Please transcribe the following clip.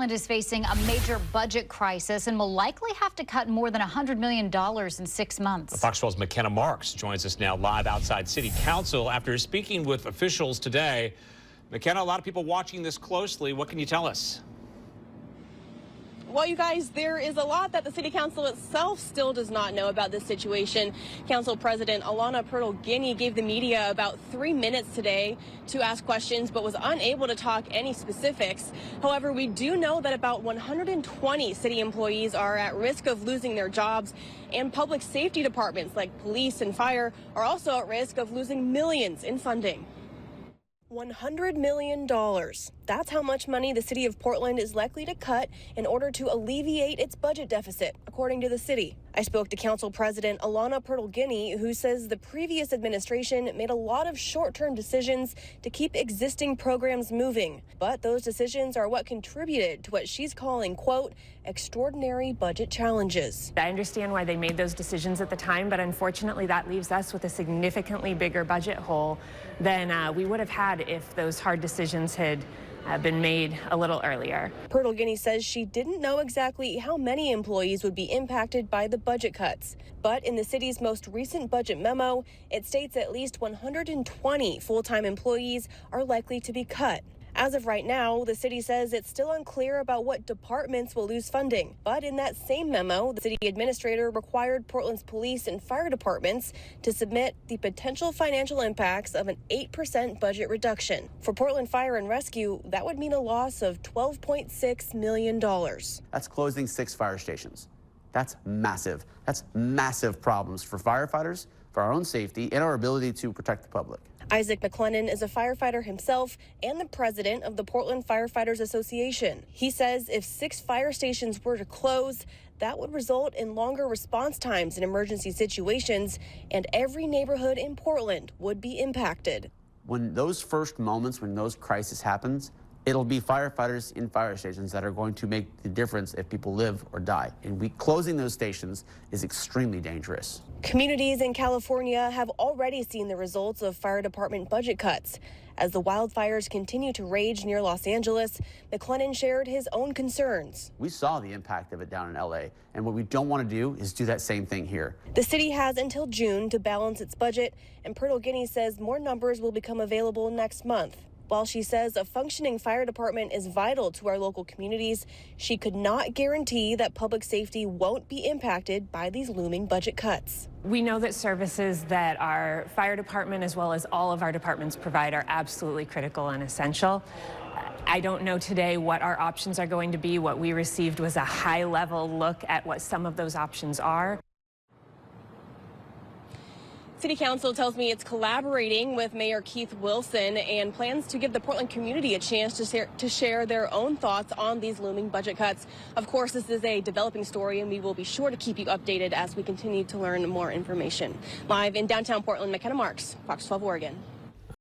Portland is facing a major budget crisis and will likely have to cut more than $100 million in 6 months. Fox 12's McKenna Marks joins us now live outside City Council after speaking with officials today. McKenna, a lot of people watching this closely. What can you tell us? Well, you guys, there is a lot that the City Council itself still does not know about this situation. Council President Alana Pirtle-Guiney gave the media about 3 minutes today to ask questions, but was unable to talk any specifics. However, we do know that about 120 city employees are at risk of losing their jobs, and public safety departments like police and fire are also at risk of losing millions in funding. $100 million. That's how much money the city of Portland is likely to cut in order to alleviate its budget deficit, according to the city. I spoke to Council President Alana Pirtle-Guiney, who says the previous administration made a lot of short-term decisions to keep existing programs moving. But those decisions are what contributed to what she's calling, quote, extraordinary budget challenges. I understand why they made those decisions at the time, but unfortunately that leaves us with a significantly bigger budget hole than we would have had if those hard decisions had been made a little earlier. Pirtle-Guiney says she didn't know exactly how many employees would be impacted by the budget cuts. But in the city's most recent budget memo, it states at least 120 full-time employees are likely to be cut. As of right now, the city says it's still unclear about what departments will lose funding. But in that same memo, the city administrator required Portland's police and fire departments to submit the potential financial impacts of an 8% budget reduction. For Portland Fire and Rescue, that would mean a loss of $12.6 million. That's closing 6 fire stations. That's massive. That's massive problems for firefighters, for our own safety, and our ability to protect the public. Isaac McLennan is a firefighter himself and the president of the Portland Firefighters Association. He says if 6 fire stations were to close, that would result in longer response times in emergency situations, and every neighborhood in Portland would be impacted. When those first moments, when those crises happens, it'll be firefighters in fire stations that are going to make the difference if people live or die. And closing those stations is extremely dangerous. Communities in California have already seen the results of fire department budget cuts. As the wildfires continue to rage near Los Angeles, McLennan shared his own concerns. We saw the impact of it down in LA, and what we don't want to do is do that same thing here. The city has until June to balance its budget, and Pirtle-Guiney says more numbers will become available next month. While she says a functioning fire department is vital to our local communities, she could not guarantee that public safety won't be impacted by these looming budget cuts. We know that services that our fire department as well as all of our departments provide are absolutely critical and essential. I don't know today what our options are going to be. What we received was a high-level look at what some of those options are. City Council tells me it's collaborating with Mayor Keith Wilson and plans to give the Portland community a chance to share their own thoughts on these looming budget cuts. Of course, this is a developing story, and we will be sure to keep you updated as we continue to learn more information. Live in downtown Portland, McKenna Marks, Fox 12 Oregon.